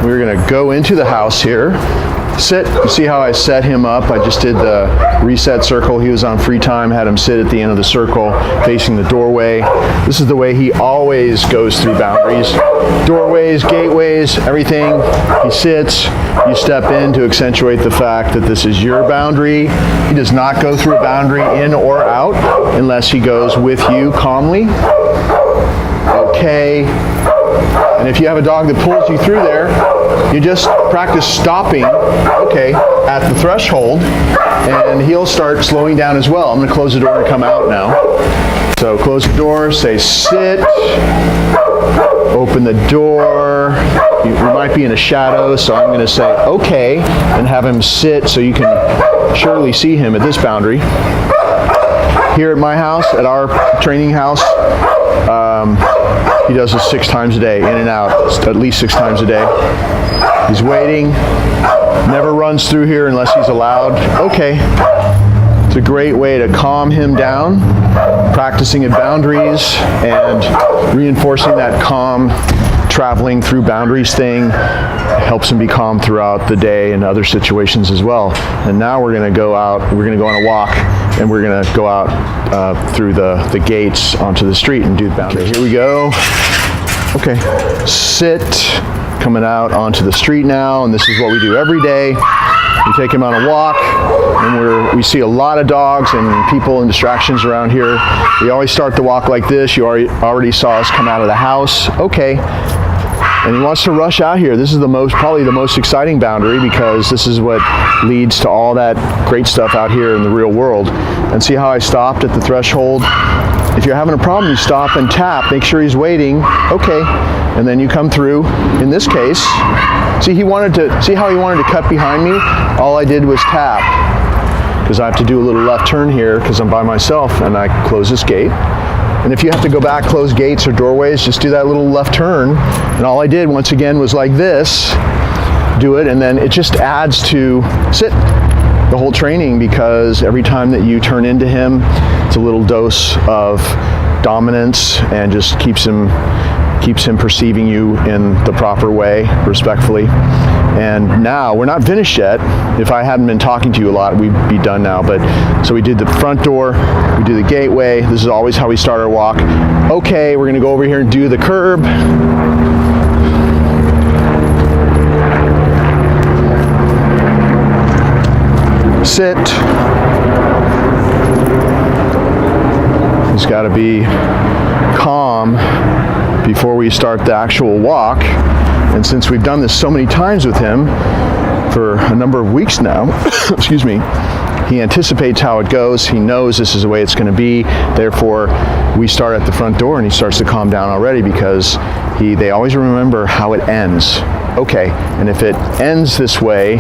we're gonna go into the house here. Sit. You see how I set him up? I just did the reset circle. He was on free time, had him sit at the end of the circle facing the doorway. This is the way he always goes through boundaries. Doorways, gateways, everything. He sits. You step in to accentuate the fact that this is your boundary. He does not go through a boundary in or out unless he goes with you calmly. Okay. And if you have a dog that pulls you through there, you just practice stopping, okay, at the threshold, and he'll start slowing down as well. I'm going to close the door and come out now. So close the door, say sit, open the door. You might be in a shadow, so I'm going to say okay, and have him sit so you can surely see him at this boundary. Here at my house, at our training house, he does this 6 times a day, in and out, at least 6 times a day. He's waiting, never runs through here unless he's allowed. Okay. It's a great way to calm him down, practicing at boundaries and reinforcing that calm, traveling through boundaries thing helps him be calm throughout the day and other situations as well. And now we're going to go out, we're going to go on a walk, and we're going to go out through the gates onto the street and do the boundaries. Okay, here we go. Okay, sit, coming out onto the street now, and this is what we do every day. We take him on a walk, and we see a lot of dogs and people and distractions around here. We always start the walk like this. You already saw us come out of the house. Okay. And he wants to rush out here. This is probably the most exciting boundary because this is what leads to all that great stuff out here in the real world. And see how I stopped at the threshold? If you're having a problem, you stop and tap. Make sure he's waiting. Okay. And then you come through. In this case, see how he wanted to cut behind me? All I did was tap. Because I have to do a little left turn here because I'm by myself, and I close this gate. And if you have to go back, close gates or doorways, just do that little left turn. And all I did, once again, was like this. Do it, and then it just adds to sit the whole training because every time that you turn into him, it's a little dose of dominance and just keeps him perceiving you in the proper way, respectfully. And now, we're not finished yet. If I hadn't been talking to you a lot, we'd be done now. But so we did the front door, we do the gateway. This is always how we start our walk. Okay, we're gonna go over here and do the curb. Sit. He's gotta be calm before we start the actual walk. And since we've done this so many times with him for a number of weeks now, excuse me, he anticipates how it goes. He knows this is the way it's going to be. Therefore, we start at the front door and he starts to calm down already because they always remember how it ends. Okay, and if it ends this way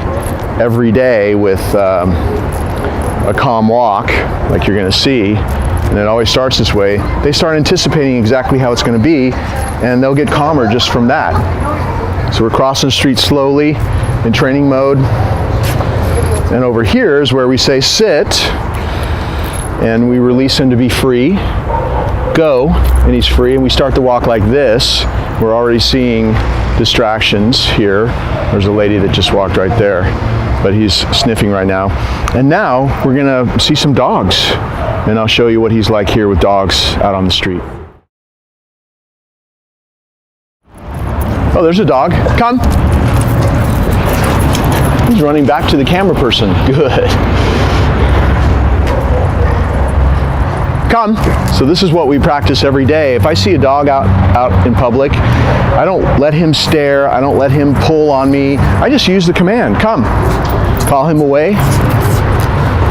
every day with a calm walk, like you're going to see, and it always starts this way, they start anticipating exactly how it's going to be, and they'll get calmer just from that. So we're crossing the street slowly in training mode. And over here is where we say sit, and we release him to be free. Go, and he's free, and we start the walk like this. We're already seeing distractions here. There's a lady that just walked right there, but he's sniffing right now. And now we're gonna see some dogs, and I'll show you what he's like here with dogs out on the street. Oh, there's a dog. Come. He's running back to the camera person. Good. Come. So this is what we practice every day. If I see a dog out in public, I don't let him stare. I don't let him pull on me. I just use the command. Come. Call him away.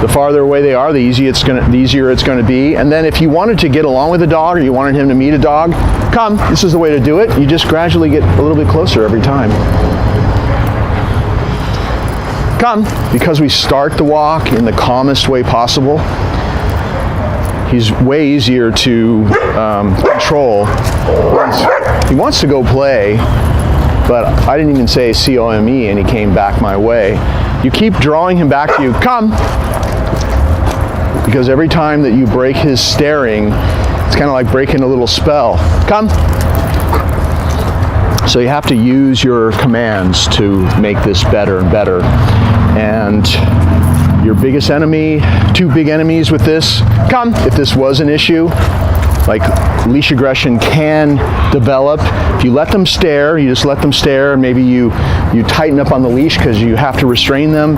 The farther away they are, the easier it's going to be. And then if you wanted to get along with a dog or you wanted him to meet a dog, come. This is the way to do it. You just gradually get a little bit closer every time. Come. Because we start the walk in the calmest way possible, he's way easier to control. He wants to go play, but I didn't even say C-O-M-E and he came back my way. You keep drawing him back to you. Come. Because every time that you break his staring, it's kind of like breaking a little spell. Come. So you have to use your commands to make this better and better. And your biggest enemy, two big enemies with this, if this was an issue, like leash aggression can develop. If you let them stare, you just let them stare, and maybe you tighten up on the leash because you have to restrain them.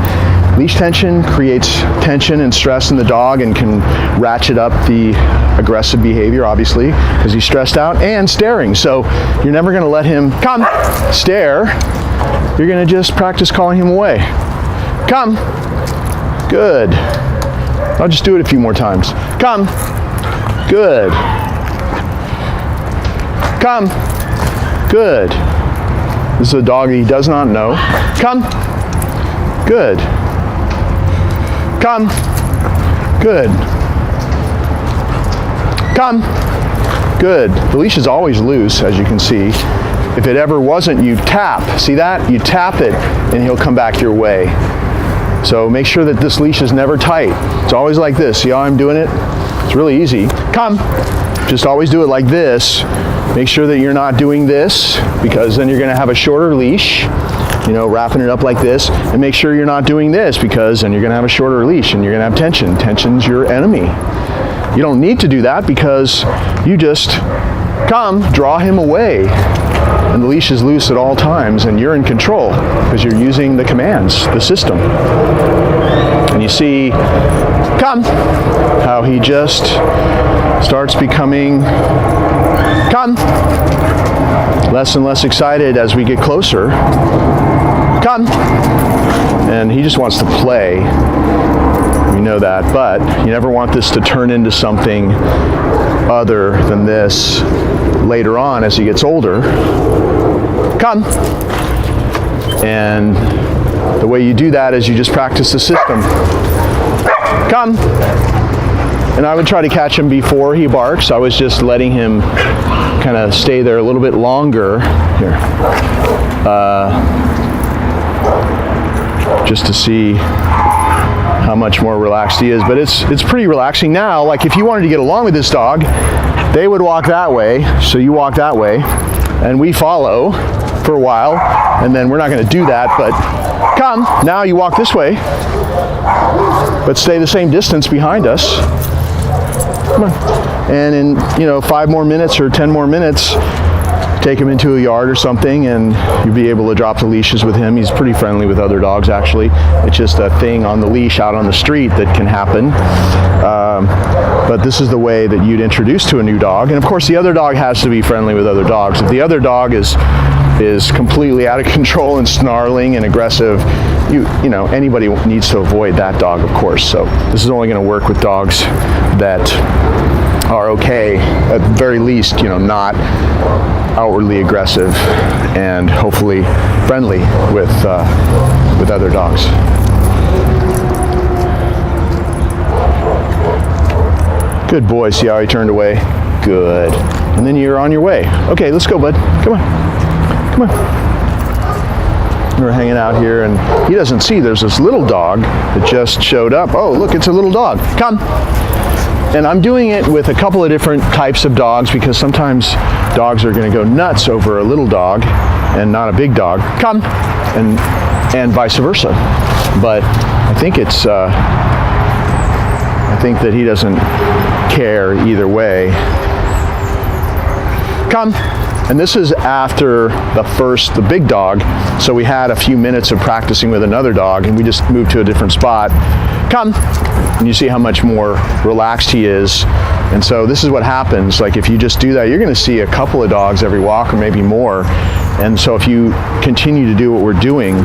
Leash tension creates tension and stress in the dog and can ratchet up the aggressive behavior, obviously, because he's stressed out and staring. So you're never going to let him stare. You're going to just practice calling him away. Good. I'll just do it a few more times. Good. Good. This is a dog he does not know. Good. Good. Good. The leash is always loose, as you can see. If it ever wasn't, you tap. See that? You tap it, and he'll come back your way. So make sure that this leash is never tight. It's always like this. See how I'm doing it? It's really easy. Just always do it like this. Make sure that you're not doing this, because then you're going to have a shorter leash, wrapping it up like this. And make sure you're not doing this, because then you're going to have a shorter leash and you're going to have tension. Tension's your enemy. You don't need to do that, because you just draw him away. And the leash is loose at all times, and you're in control because you're using the commands, the system. And you see, how he just starts becoming less and less excited as we get closer. And he just wants to play. We know that, but you never want this to turn into something other than this later on as he gets older. And the way you do that is you just practice the system. And I would try to catch him before he barks. I was just letting him kind of stay there a little bit longer here, just to see how much more relaxed he is. But it's pretty relaxing now. Like if you wanted to get along with this dog, they would walk that way, so you walk that way, and we follow for a while, and then we're not going to do that, but now you walk this way, but stay the same distance behind us. Come on. And in 5 more minutes or 10 more minutes, take him into a yard or something, and you'll be able to drop the leashes with him. He's pretty friendly with other dogs, actually. It's just a thing on the leash out on the street that can happen. But this is the way that you'd introduce to a new dog. And of course, the other dog has to be friendly with other dogs. If the other dog is completely out of control and snarling and aggressive, anybody needs to avoid that dog, of course. So this is only going to work with dogs that are okay, at the very least, not outwardly aggressive, and hopefully friendly with other dogs. Good boy. See how he turned away? Good. And then you're on your way. Okay, let's go, bud. Come on. We're hanging out here, and he doesn't see there's this little dog that just showed up. Oh, look, it's a little dog. Come. And I'm doing it with a couple of different types of dogs, because sometimes dogs are going to go nuts over a little dog and not a big dog. Come. And vice versa. But I think that he doesn't care either way. Come. And this is after the big dog, so we had a few minutes of practicing with another dog, and we just moved to a different spot. Come. And you see how much more relaxed he is. And so this is what happens. Like if you just do that, you're going to see a couple of dogs every walk, or maybe more. And so if you continue to do what we're doing,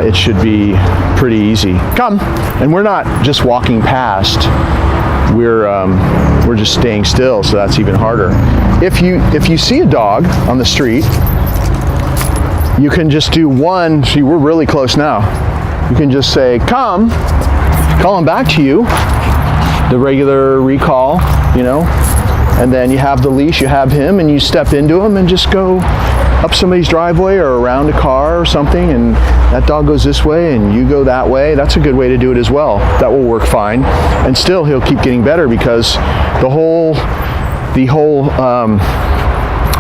it should be pretty easy. Come. And we're not just walking past. We're just staying still, so that's even harder. If you see a dog on the street, you can just do one. See, we're really close now. You can just say, come, call him back to you, the regular recall, and then you have the leash, you have him, and you step into him and just go up somebody's driveway or around a car or something, and that dog goes this way and you go that way. That's a good way to do it as well. That will work fine. And still he'll keep getting better, because the whole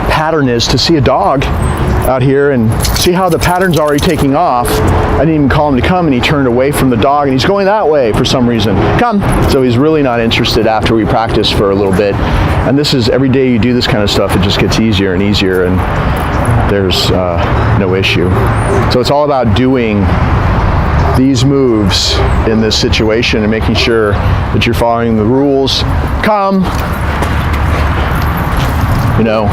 pattern is to see a dog out here, and see how the pattern's already taking off. I didn't even call him to come, and he turned away from the dog, and he's going that way for some reason. Come. So he's really not interested after we practice for a little bit. And this is, every day you do this kind of stuff, it just gets easier and easier, and there's no issue. So it's all about doing these moves in this situation and making sure that you're following the rules. Come. You know,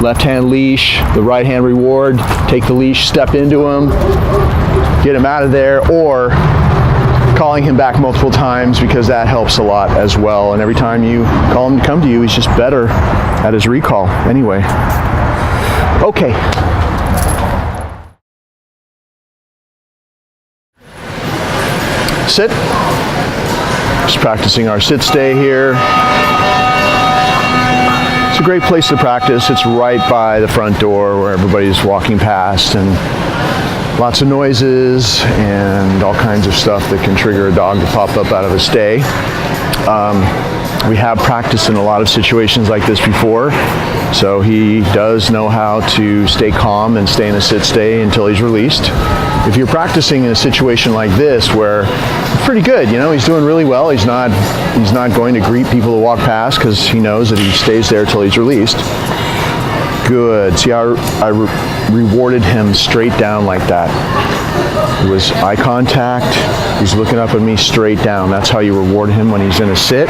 left hand leash, the right hand reward, take the leash, step into him, get him out of there, or calling him back multiple times, because that helps a lot as well. And every time you call him to come to you, he's just better at his recall anyway. Okay. Sit. Just practicing our sit stay here. It's a great place to practice. It's right by the front door where everybody's walking past, and lots of noises and all kinds of stuff that can trigger a dog to pop up out of a stay. We have practiced in a lot of situations like this before, so he does know how to stay calm and stay in a sit stay until he's released. If you're practicing in a situation like this where it's pretty good, you know, he's doing really well, he's not going to greet people who walk past because he knows that he stays there till he's released. Good. See how I rewarded him straight down like that. It was eye contact. He's looking up at me straight down. That's how you reward him when he's in a sit.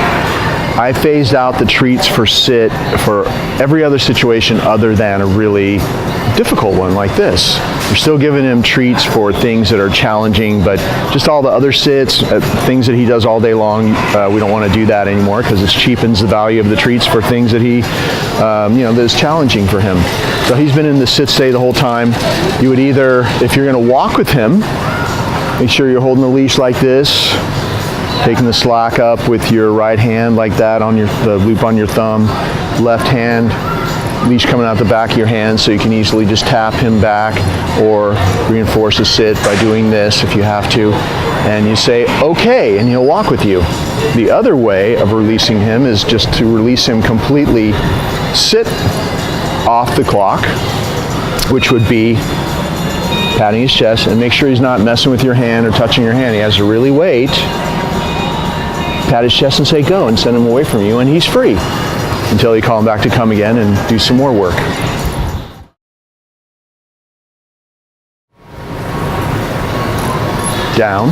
I phased out the treats for sit for every other situation other than a really difficult one like this. We're still giving him treats for things that are challenging, but just all the other sits, things that he does all day long, we don't want to do that anymore because it cheapens the value of the treats for things that he, you know, that is challenging for him. So he's been in the sit stay the whole time. You would either, if you're going to walk with him, make sure you're holding the leash like this, taking the slack up with your right hand like that on the loop on your thumb, left hand leash coming out the back of your hand so you can easily just tap him back or reinforce a sit by doing this if you have to. And you say, okay, and he'll walk with you. The other way of releasing him is just to release him completely, sit off the clock, which would be patting his chest, and make sure he's not messing with your hand or touching your hand. He has to really wait, pat his chest and say go, and send him away from you, and he's free until you call him back to come again and do some more work. Down.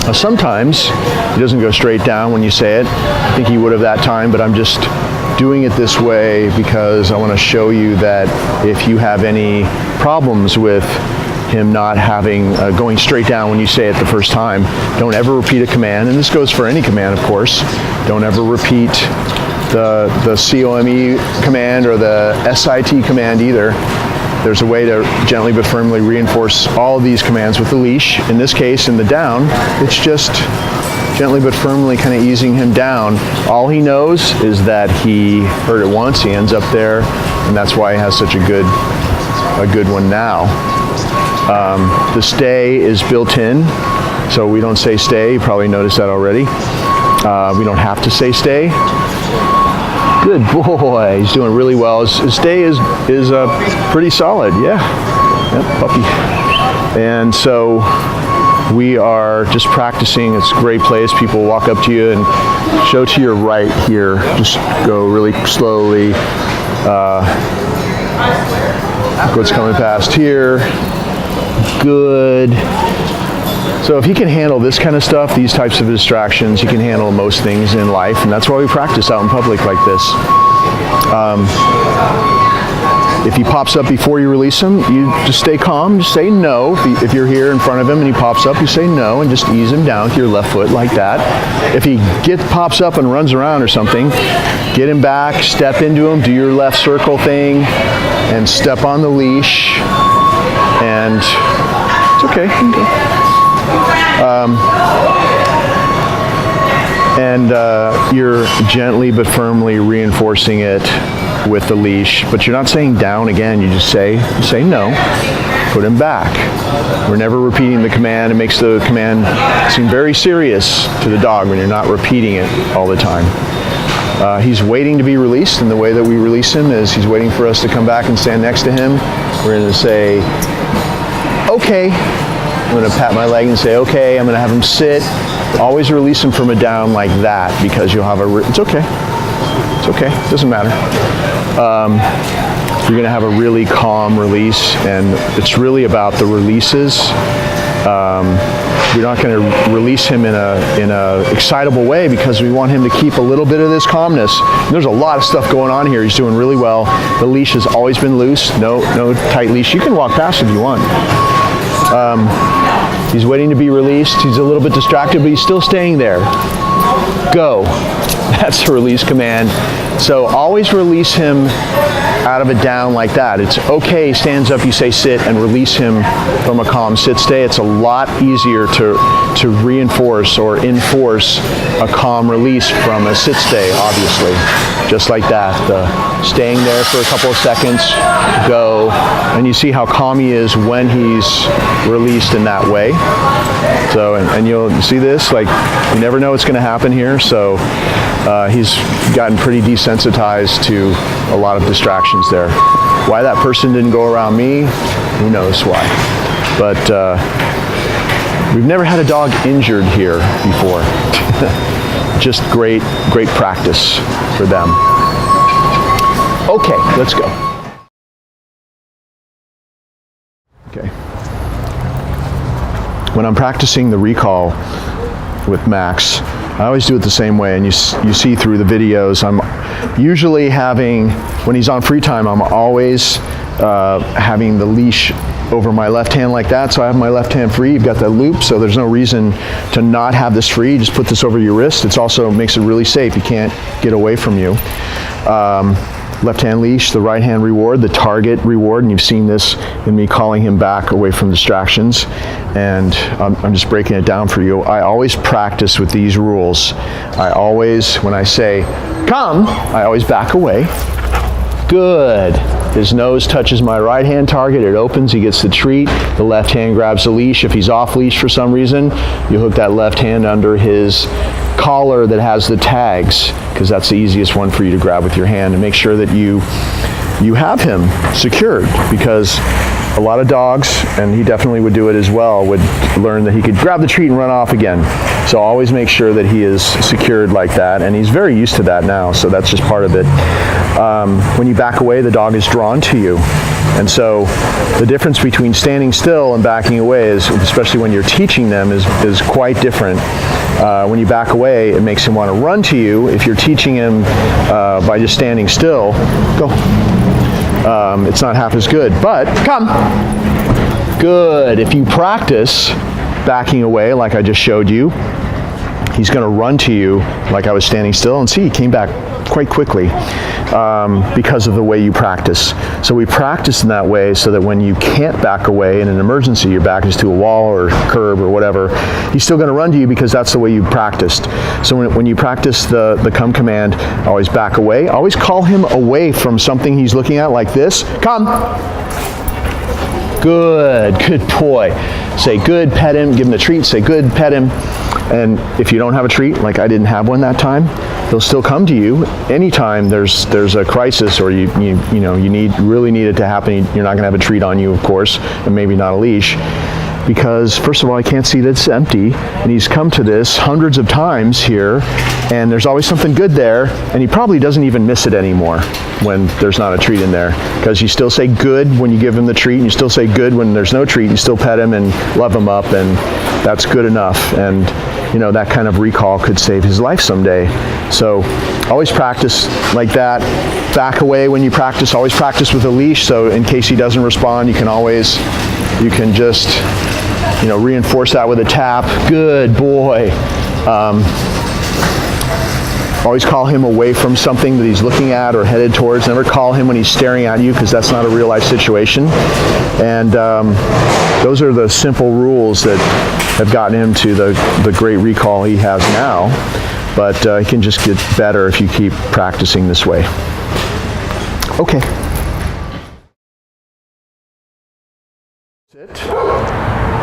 Now sometimes he doesn't go straight down when you say it. I think he would have that time, but I'm just doing it this way because I want to show you that if you have any problems with him not having going straight down when you say it the first time, don't ever repeat a command, and this goes for any command, of course. Don't ever repeat the COME command or the SIT command either. There's a way to gently but firmly reinforce all of these commands with the leash. In this case, in the down, it's just gently but firmly kind of easing him down. All he knows is that he heard it once, he ends up there, and that's why he has such a good one now. The stay is built in, so we don't say stay. You probably noticed that already. We don't have to say stay. Good boy. He's doing really well. His stay is pretty solid. Yeah. Yep, puppy. And so we are just practicing. It's a great place. People walk up to you and show to your right here. Just go really slowly. What's coming past here. Good. So if he can handle this kind of stuff, these types of distractions, he can handle most things in life, and that's why we practice out in public like this. If he pops up before you release him, you just stay calm, just say no. If you're here in front of him and he pops up, you say no and just ease him down with your left foot like that. If he pops up and runs around or something, get him back, step into him, do your left circle thing, and step on the leash, and it's okay. You're gently but firmly reinforcing it with the leash, but you're not saying down again. You just say no, put him back. We're never repeating the command. It makes the command seem very serious to the dog when you're not repeating it all the time. He's waiting to be released, and the way that we release him is he's waiting for us to come back and stand next to him. We're going to say, okay. I'm going to pat my leg and say, okay. I'm going to have him sit. Always release him from a down like that, because you'll have it's okay. It's okay. It doesn't matter. You're going to have a really calm release, and it's really about the releases. We're not going to release him in a excitable way, because we want him to keep a little bit of this calmness. There's a lot of stuff going on here. He's doing really well. The leash has always been loose. No tight leash. You can walk past if you want. He's waiting to be released. He's a little bit distracted, but he's still staying there. Go. That's a release command. So always release him out of a down like that. It's okay, stands up, you say sit, and release him from a calm sit stay. It's a lot easier to reinforce or enforce a calm release from a sit stay, obviously. Just like that. Staying there for a couple of seconds, go, and you see how calm he is when he's released in that way. So, and you'll see this, like, you never know what's going to happen here, so he's gotten pretty desensitized to a lot of distractions there. Why that person didn't go around me, who knows why. But we've never had a dog injured here before. Just great practice for them. Okay, let's go. Okay. When I'm practicing the recall with Max, I always do it the same way, and you see through the videos, I'm usually when he's on free time, I'm always having the leash over my left hand like that, so I have my left hand free. You've got that loop, so there's no reason to not have this free. Just put this over your wrist. It also makes it really safe. He can't get away from you. Left hand leash, the right hand reward, the target reward, and you've seen this in me calling him back away from distractions, and I'm just breaking it down for you. I always practice with these rules. I always, when I say come, I always back away. Good. His nose touches my right hand target, it opens, he gets the treat, the left hand grabs the leash. If he's off leash for some reason, you hook that left hand under his collar that has the tags, because that's the easiest one for you to grab with your hand, and make sure that you have him secured, because a lot of dogs, and he definitely would do it as well, would learn that he could grab the treat and run off again. So always make sure that he is secured like that, and he's very used to that now, so that's just part of it. When you back away, the dog is drawn to you. And so the difference between standing still and backing away is, especially when you're teaching them, is quite different. When you back away, it makes him want to run to you. If you're teaching him by just standing still, go. It's not half as good, but come. Good. If you practice backing away like I just showed you, he's going to run to you like I was standing still, and see, he came back quite quickly because of the way you practice. So we practice in that way so that when you can't back away in an emergency, your back is to a wall or curb or whatever, he's still going to run to you because that's the way you practiced. So when you practice the come command, always back away. Always call him away from something he's looking at like this. Come. Good boy. Say good, pet him, give him a treat, say good, pet him. And if you don't have a treat, like I didn't have one that time, he'll still come to you anytime there's a crisis, or you really need it to happen. You're not going to have a treat on you, of course, and maybe not a leash, because first of all, I can't see that it's empty, and he's come to this hundreds of times here, and there's always something good there, and he probably doesn't even miss it anymore when there's not a treat in there, because you still say good when you give him the treat, and you still say good when there's no treat. You still pet him and love him up, and that's good enough. And that kind of recall could save his life someday. So always practice like that. Back away when you practice. Always practice with a leash, so in case he doesn't respond, you can just reinforce that with a tap. Good boy. Always call him away from something that he's looking at or headed towards. Never call him when he's staring at you, because that's not a real life situation. And those are the simple rules that have gotten him to the great recall he has now. But he can just get better if you keep practicing this way. Okay. Sit.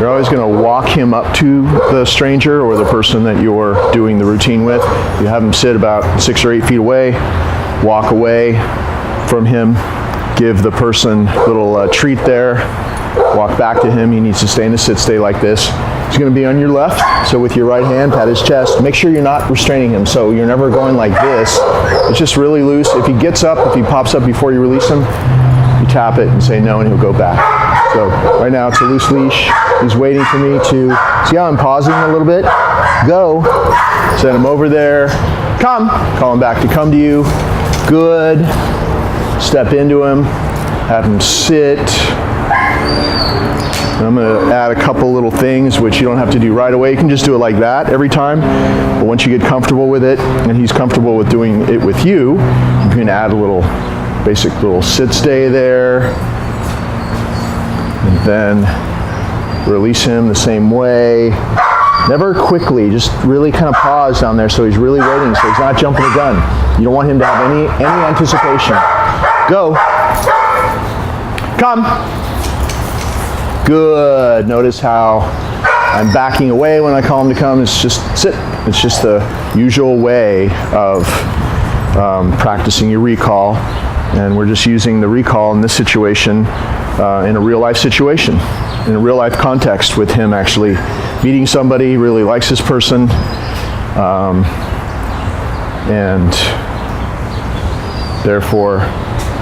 You're always going to walk him up to the stranger or the person that you're doing the routine with. You have him sit about 6 or 8 feet away, walk away from him, give the person a little treat there, walk back to him. He needs to stay in a sit stay like this. He's going to be on your left, so with your right hand, pat his chest. Make sure you're not restraining him, so you're never going like this. It's just really loose. If he gets up, if he pops up before you release him, you tap it and say no, and he'll go back. So right now it's a loose leash. He's waiting for me to, see how I'm pausing a little bit? Go. Send him over there. Come. Call him back to come to you. Good. Step into him. Have him sit. And I'm going to add a couple little things which you don't have to do right away. You can just do it like that every time. But once you get comfortable with it, and he's comfortable with doing it with you, you can add a little basic little sit stay there. And then release him the same way. Never quickly, just really kind of pause down there so he's really waiting, so he's not jumping the gun. You don't want him to have any anticipation. Go. Come. Good. Notice how I'm backing away when I call him to come. It's just sit. It's just the usual way of practicing your recall. And we're just using the recall in this situation in a real life situation, in a real life context with him actually meeting somebody, really likes this person, and therefore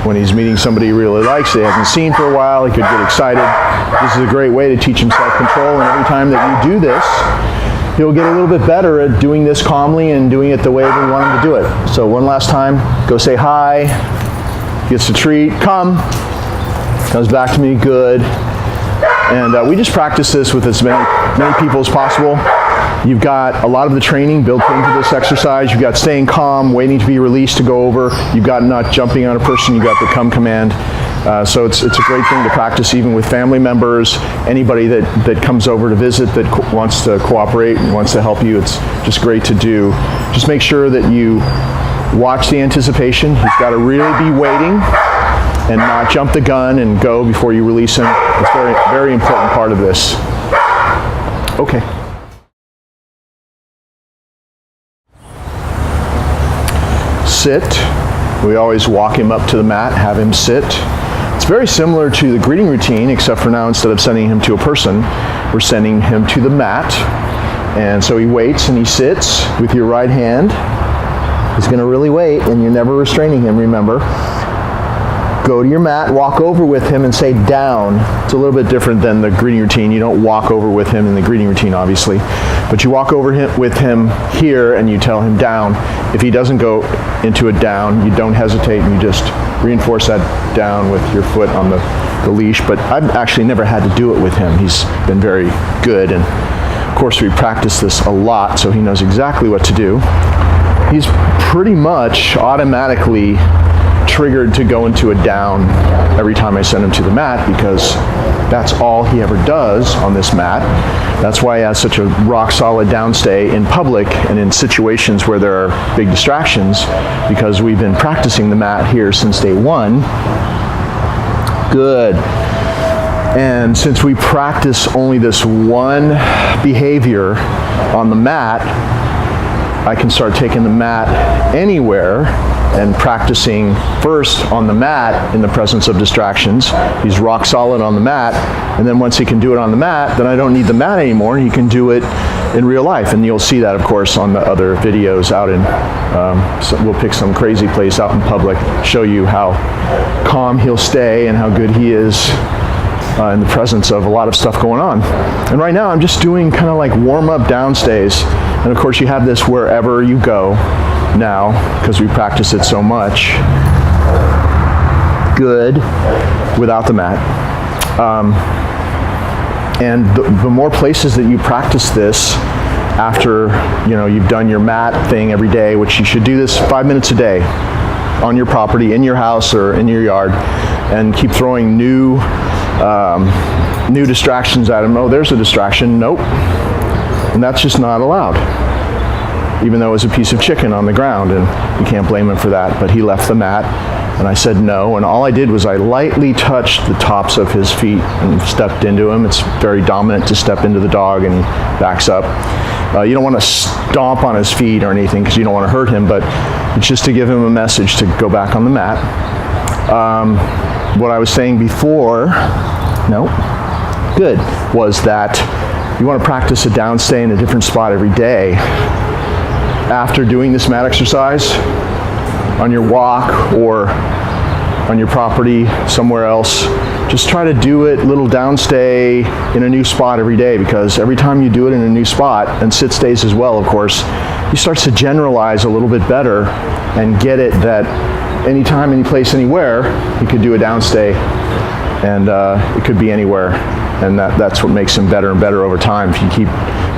when he's meeting somebody he really likes, they haven't seen for a while, he could get excited. This is a great way to teach him self-control, and every time that you do this, he'll get a little bit better at doing this calmly and doing it the way we want him to do it. So one last time, go say hi, gets a treat, come, comes back to me, good. And we just practice this with as many people as possible. You've got a lot of the training built into this exercise. You've got staying calm, waiting to be released to go over. You've got not jumping on a person. You've got the come command. So it's a great thing to practice even with family members, anybody that comes over to visit that wants to cooperate and wants to help you. It's just great to do. Just make sure that you watch the anticipation. He's got to really be waiting and not jump the gun and go before you release him. It's a very, very important part of this. Okay. Sit. We always walk him up to the mat, have him sit. It's very similar to the greeting routine, except for now instead of sending him to a person, we're sending him to the mat. And so he waits and he sits with your right hand. He's going to really wait, and you're never restraining him, remember. Go to your mat, walk over with him and say down. It's a little bit different than the greeting routine. You don't walk over with him in the greeting routine, obviously. But you walk over with him here and you tell him down. If he doesn't go into a down, you don't hesitate and you just reinforce that down with your foot on the leash. But I've actually never had to do it with him. He's been very good. And of course we practice this a lot, so he knows exactly what to do. He's pretty much automatically triggered to go into a down every time I send him to the mat, because that's all he ever does on this mat. That's why he has such a rock solid downstay in public and in situations where there are big distractions, because we've been practicing the mat here since day one. Good. And since we practice only this one behavior on the mat, I can start taking the mat anywhere and practicing first on the mat in the presence of distractions. He's rock solid on the mat, and then once he can do it on the mat, then I don't need the mat anymore. He can do it in real life, and you'll see that, of course, on the other videos out in, so we'll pick some crazy place out in public, show you how calm he'll stay and how good he is in the presence of a lot of stuff going on. And right now I'm just doing kind of like warm-up downstays, and of course you have this wherever you go now, because we practice it so much. Good. Without the mat. And the more places that you practice this after you've done your mat thing every day, which you should do this 5 minutes a day on your property, in your house or in your yard, and keep throwing new distractions at him. Oh, there's a distraction. Nope. And that's just not allowed. Even though it was a piece of chicken on the ground, and you can't blame him for that, but he left the mat And I said no, and all I did was I lightly touched the tops of his feet and stepped into him. It's very dominant to step into the dog and he backs up. You don't want to stomp on his feet or anything because you don't want to hurt him, but it's just to give him a message to go back on the mat. What I was saying before, was that you want to practice a downstay in a different spot every day. After doing this mat exercise, on your walk or on your property somewhere else, just try to do it little downstay in a new spot every day, because every time you do it in a new spot, and sit stays as well, of course, you start to generalize a little bit better and get it that anytime, any place, anywhere, you could do a downstay, and it could be anywhere, and that's what makes him better and better over time. If you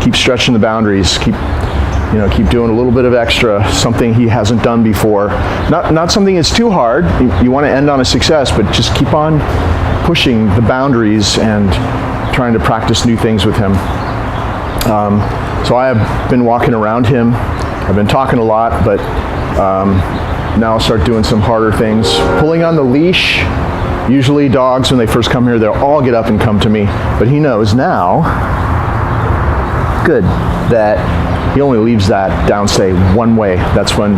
keep stretching the boundaries, keep doing a little bit of extra, something he hasn't done before. Not something that's too hard. You want to end on a success, but just keep on pushing the boundaries and trying to practice new things with him. So I have been walking around him. I've been talking a lot, but now I'll start doing some harder things. Pulling on the leash. Usually dogs, when they first come here, they'll all get up and come to me, but he knows now, that he only leaves that downstay one way. That's when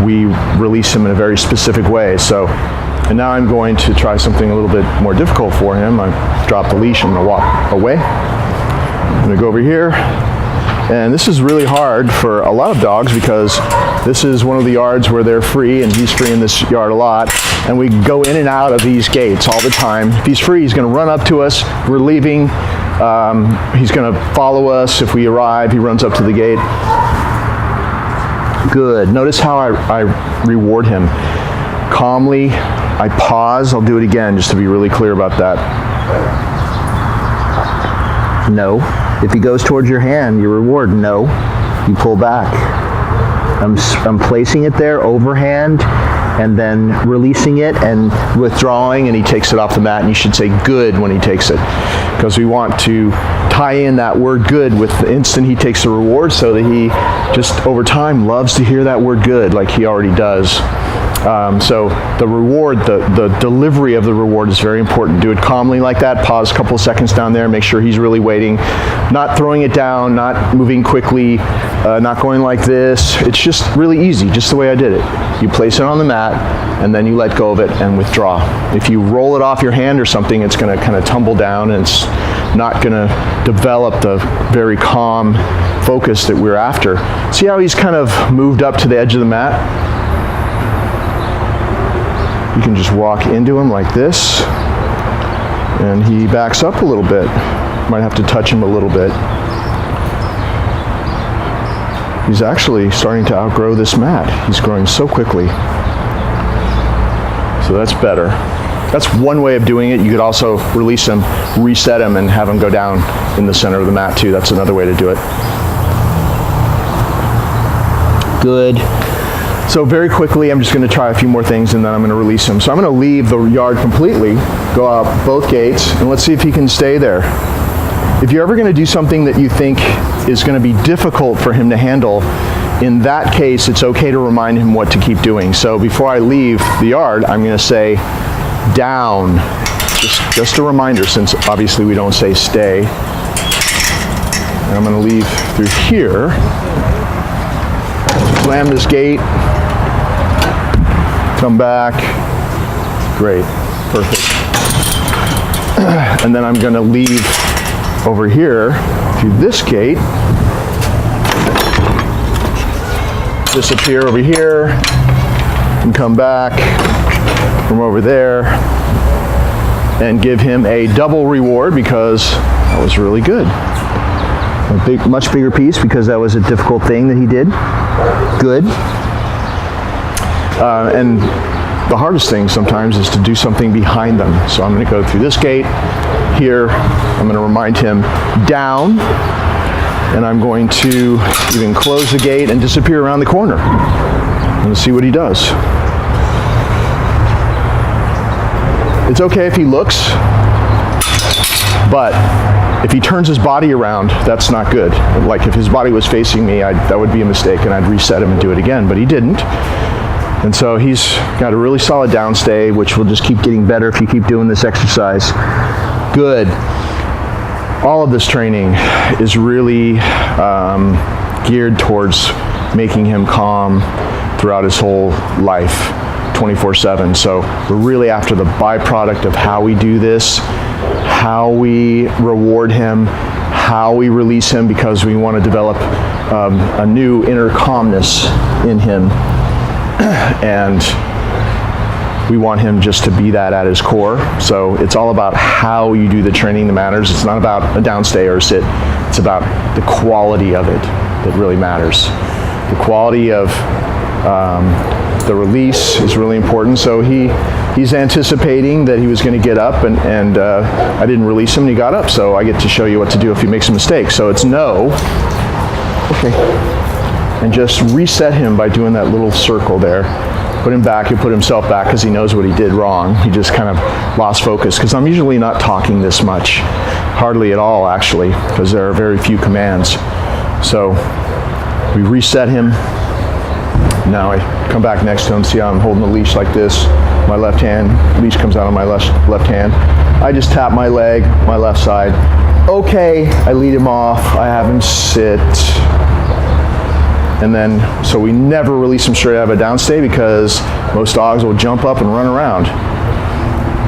we release him in a very specific way. So, and now I'm going to try something a little bit more difficult for him. I drop the leash, I'm going to walk away. I'm going to go over here. And this is really hard for a lot of dogs because this is one of the yards where they're free, and he's free in this yard a lot. And we go in and out of these gates all the time. If he's free, he's going to run up to us. We're leaving. He's going to follow us. If we arrive, he runs up to the gate. Good. Notice how I reward him. Calmly, I pause. I'll do it again just to be really clear about that. No. If he goes towards your hand, you reward. No. You pull back. I'm placing it there overhand, and then releasing it and withdrawing, and he takes it off the mat, and you should say good when he takes it, because we want to tie in that word good with the instant he takes the reward, so that he just over time loves to hear that word good like he already does. So the reward, the delivery of the reward is very important. Do it calmly like that. Pause a couple of seconds down there. Make sure he's really waiting. Not throwing it down, not moving quickly, not going like this. It's just really easy, just the way I did it. You place it on the mat, and then you let go of it and withdraw. If you roll it off your hand or something, it's going to kind of tumble down, and it's not going to develop the very calm focus that we're after. See how he's kind of moved up to the edge of the mat? You can just walk into him like this, and he backs up a little bit. Might have to touch him a little bit. He's actually starting to outgrow this mat. He's growing so quickly. So that's better. That's one way of doing it. You could also release him, reset him, and have him go down in the center of the mat too. That's another way to do it. Good. So very quickly, I'm just going to try a few more things, and then I'm going to release him. So I'm going to leave the yard completely, go out both gates, and let's see if he can stay there. If you're ever going to do something that you think is going to be difficult for him to handle, in that case, it's okay to remind him what to keep doing. So before I leave the yard, I'm going to say down. Just a reminder, since obviously we don't say stay. And I'm going to leave through here. Slam this gate. Come back. Great. Perfect. And then I'm going to leave over here to this gate. Disappear over here and come back from over there and give him a double reward because that was really good. A much bigger piece because that was a difficult thing that he did. Good. And the hardest thing sometimes is to do something behind them. So I'm going to go through this gate here. I'm going to remind him down, and I'm going to even close the gate and disappear around the corner. I'm going to see what he does. It's okay if he looks, but if he turns his body around, that's not good. Like if his body was facing me, that would be a mistake, and I'd reset him and do it again, but he didn't. And so he's got a really solid downstay, which will just keep getting better if you keep doing this exercise. Good. All of this training is really geared towards making him calm throughout his whole life, 24/7. So we're really after the byproduct of how we do this, how we reward him, how we release him, because we want to develop a new inner calmness in him. And we want him just to be that at his core. So it's all about how you do the training that matters. It's not about a downstay or a sit. It's about the quality of it that really matters. The quality of the release is really important. So he's anticipating that he was going to get up, and I didn't release him and he got up. So I get to show you what to do if he makes a mistake. So it's no. Okay. And just reset him by doing that little circle there. Put him back, he'll put himself back because he knows what he did wrong. He just kind of lost focus, because I'm usually not talking this much, hardly at all actually, because there are very few commands. So we reset him. Now I come back next to him, see how I'm holding the leash like this. My left hand, leash comes out on my left hand. I just tap my leg, my left side. Okay, I lead him off, I have him sit. And then, so we never release him straight out of a downstay, because most dogs will jump up and run around.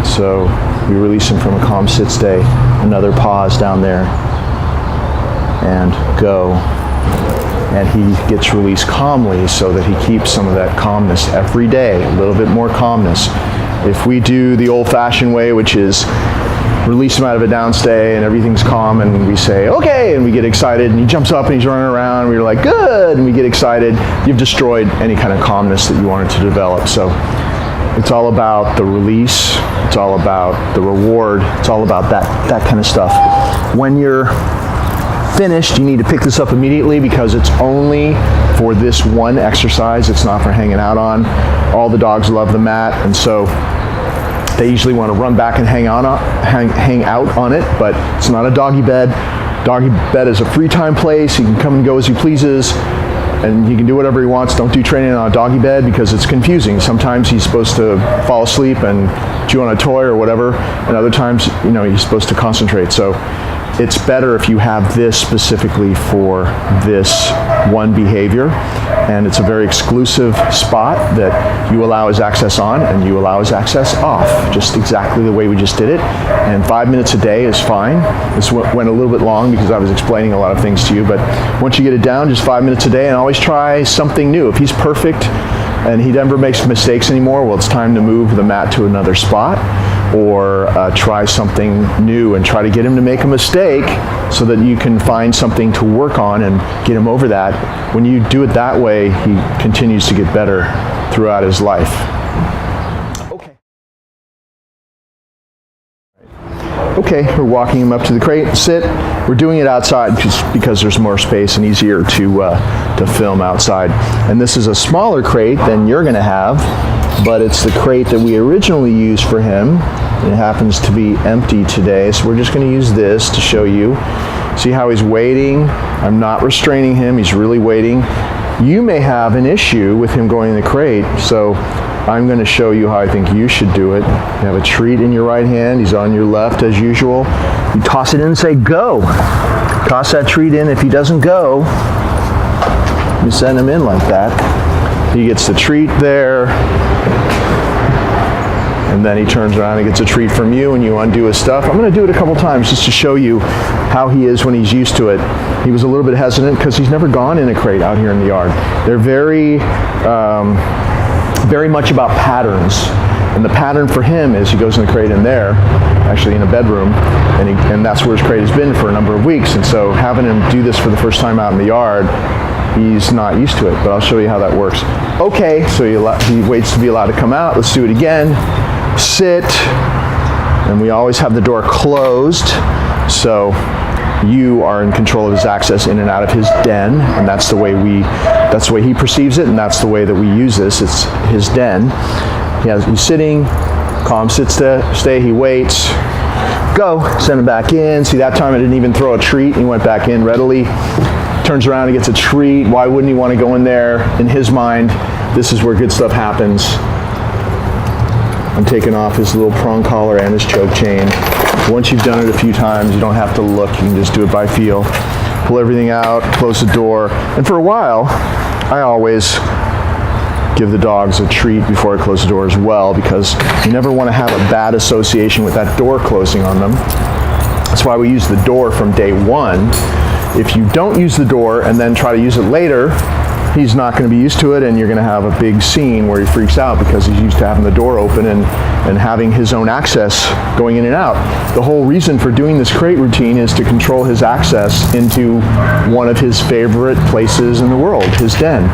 So we release him from a calm sit stay, another pause down there, and go. And he gets released calmly so that he keeps some of that calmness every day, a little bit more calmness. If we do the old-fashioned way, which is release him out of a downstay and everything's calm and we say, okay, and we get excited and he jumps up and he's running around and we're like, good, and we get excited, you've destroyed any kind of calmness that you wanted to develop. So it's all about the release, it's all about the reward, it's all about that kind of stuff. When you're finished, you need to pick this up immediately, because it's only for this one exercise. It's not for hanging out on. All the dogs love the mat, and so they usually want to run back and hang out on it, but it's not a doggy bed. Doggy bed is a free time place. He can come and go as he pleases, and he can do whatever he wants. Don't do training on a doggy bed, because it's confusing. Sometimes he's supposed to fall asleep and chew on a toy or whatever, and other times, he's supposed to concentrate. So it's better if you have this specifically for this one behavior, and it's a very exclusive spot that you allow his access on and you allow his access off, just exactly the way we just did it. And 5 minutes a day is fine. This went a little bit long because I was explaining a lot of things to you, but once you get it down, just 5 minutes a day, and always try something new. If he's perfect and he never makes mistakes anymore, well, it's time to move the mat to another spot, or try something new and try to get him to make a mistake so that you can find something to work on and get him over that. When you do it that way, he continues to get better throughout his life. Okay, we're walking him up to the crate, sit. We're doing it outside just because there's more space and easier to film outside. And this is a smaller crate than you're gonna have, but it's the crate that we originally used for him. It happens to be empty today, so we're just gonna use this to show you. See how he's waiting? I'm not restraining him, he's really waiting. You may have an issue with him going in the crate, so I'm going to show you how I think you should do it. You have a treat in your right hand, he's on your left as usual. You toss it in and say, go. Toss that treat in. If he doesn't go, you send him in like that. He gets the treat there, and then he turns around and gets a treat from you, and you undo his stuff. I'm going to do it a couple times just to show you how he is when he's used to it. He was a little bit hesitant because he's never gone in a crate out here in the yard. They're very much about patterns, and the pattern for him is he goes in the crate in there, actually in a bedroom, and that's where his crate has been for a number of weeks. And so having him do this for the first time out in the yard, he's not used to it, but I'll show you how that works. Okay, so he waits to be allowed to come out. Let's do it again. Sit, and we always have the door closed, so you are in control of his access in and out of his den, and that's the way he perceives it, and that's the way that we use this. It's his den. He's sitting, calm sit stay, he waits, go, send him back in. See, that time I didn't even throw a treat, he went back in readily. Turns around and gets a treat. Why wouldn't he want to go in there? In his mind, this is where good stuff happens. I'm taking off his little prong collar and his choke chain. Once you've done it a few times, you don't have to look, you can just do it by feel. Pull everything out, close the door, and for a while, I always give the dogs a treat before I close the door as well, because you never want to have a bad association with that door closing on them. That's why we use the door from day one. If you don't use the door and then try to use it later, he's not going to be used to it, and you're going to have a big scene where he freaks out because he's used to having the door open and having his own access going in and out. The whole reason for doing this crate routine is to control his access into one of his favorite places in the world, his den.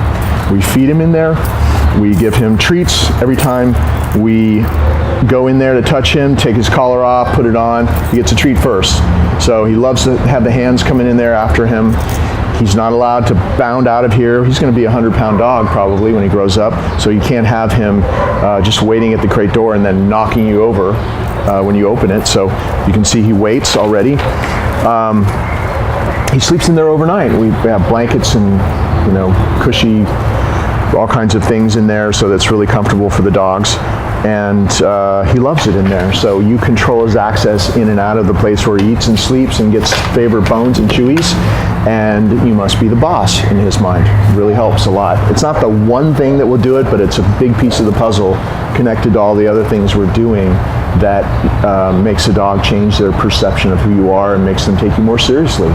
We feed him in there. We give him treats every time we go in there to touch him, take his collar off, put it on. He gets a treat first. So he loves to have the hands coming in there after him. He's not allowed to bound out of here. He's going to be a 100-pound dog probably when he grows up. So you can't have him just waiting at the crate door and then knocking you over when you open it. So you can see he waits already. He sleeps in there overnight. We have blankets and, you know, cushy, all kinds of things in there, so that's really comfortable for the dogs. And he loves it in there. So you control his access in and out of the place where he eats and sleeps and gets favorite bones and chewies, and you must be the boss in his mind. It really helps a lot. It's not the one thing that will do it, but it's a big piece of the puzzle connected to all the other things we're doing that makes a dog change their perception of who you are and makes them take you more seriously.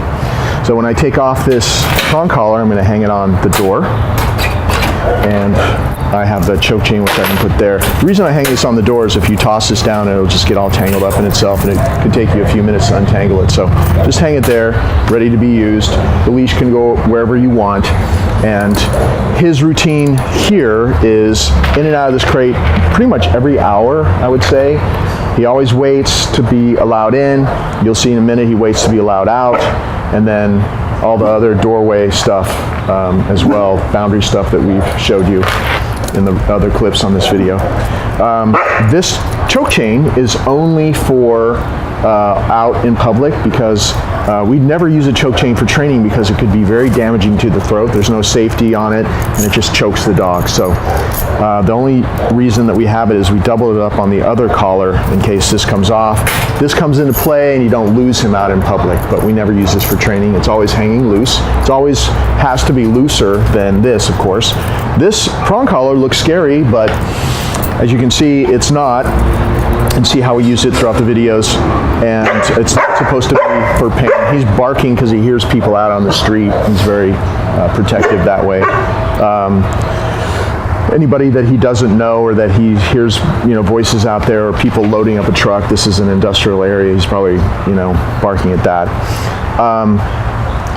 So when I take off this prong collar, I'm going to hang it on the door. And I have the choke chain, which I can put there. The reason I hang this on the door is if you toss this down, it'll just get all tangled up in itself, and it could take you a few minutes to untangle it. So just hang it there, ready to be used. The leash can go wherever you want. And his routine here is in and out of this crate pretty much every hour, I would say. He always waits to be allowed in. You'll see in a minute he waits to be allowed out. And then all the other doorway stuff as well, boundary stuff that we've showed you in the other clips on this video. This choke chain is only for out in public, because we'd never use a choke chain for training because it could be very damaging to the throat. There's no safety on it, and it just chokes the dog. So the only reason that we have it is we double it up on the other collar in case this comes off. This comes into play and you don't lose him out in public, but we never use this for training. It's always hanging loose. It always has to be looser than this, of course. This prong collar looks scary, but as you can see, it's not. And see how we use it throughout the videos, and it's not supposed to be for pain. He's barking because he hears people out on the street. He's very protective that way. Anybody that he doesn't know, or that he hears, you know, voices out there, or people loading up a truck, this is an industrial area, he's probably, you know, barking at that.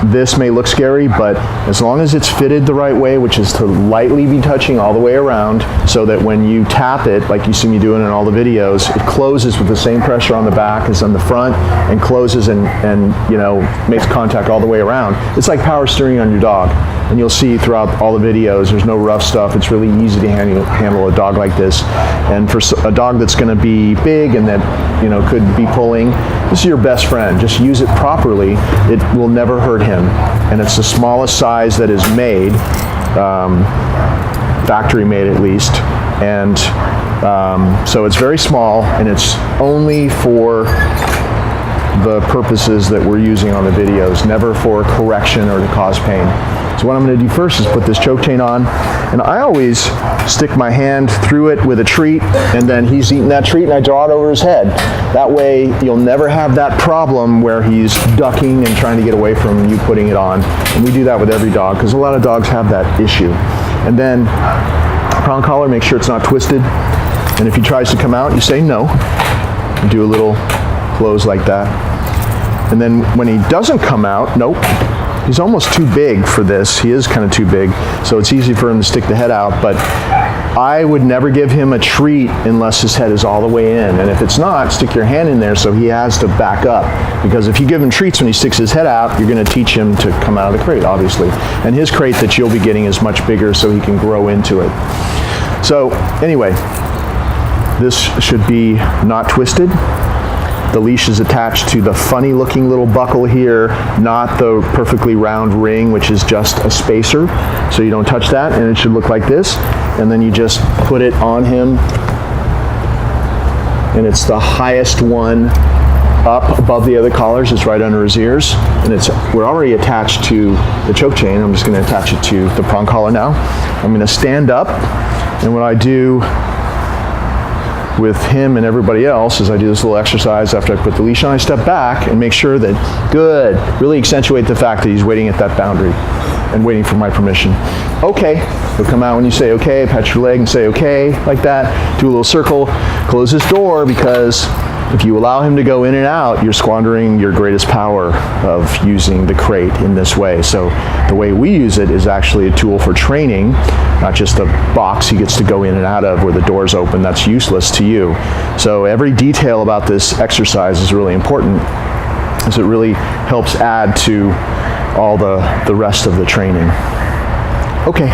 This may look scary, but as long as it's fitted the right way, which is to lightly be touching all the way around, so that when you tap it, like you see me doing in all the videos, it closes with the same pressure on the back as on the front, and closes and you know, makes contact all the way around. It's like power steering on your dog. And you'll see throughout all the videos, there's no rough stuff. It's really easy to handle a dog like this. And for a dog that's going to be big and that, you know, could be pulling, this is your best friend. Just use it properly. It will never hurt him. And it's the smallest size that is made, factory made at least. And so it's very small, and it's only for the purposes that we're using on the videos, never for correction or to cause pain. So what I'm going to do first is put this choke chain on, and I always stick my hand through it with a treat, and then he's eating that treat and I draw it over his head. That way you'll never have that problem where he's ducking and trying to get away from you putting it on. And we do that with every dog, because a lot of dogs have that issue. And then prong collar, make sure it's not twisted, and if he tries to come out, you say no. You do a little close like that. And then when he doesn't come out, nope. He's almost too big for this. He is kind of too big, so it's easy for him to stick the head out, but I would never give him a treat unless his head is all the way in. And if it's not, stick your hand in there so he has to back up. Because if you give him treats when he sticks his head out, you're going to teach him to come out of the crate, obviously. And his crate that you'll be getting is much bigger, so he can grow into it. So anyway, this should be not twisted. The leash is attached to the funny looking little buckle here, not the perfectly round ring, which is just a spacer. So you don't touch that, and it should look like this. and then you just put it on him, and it's the highest one up above the other collars. It's right under his ears, and we're already attached to the choke chain. I'm just going to attach it to the prong collar now. I'm going to stand up, and what I do with him and everybody else is I do this little exercise after I put the leash on. I step back and make sure that, good, really accentuate the fact that he's waiting at that boundary and waiting for my permission. Okay, he'll come out when you say okay, pat your leg and say okay, like that. Do a little circle, close his door, because if you allow him to go in and out, you're squandering your greatest power of using the crate in this way. So the way we use it is actually a tool for training, not just a box he gets to go in and out of where the door's open. That's useless to you. So every detail about this exercise is really important, as it really helps add to all the rest of the training. Okay.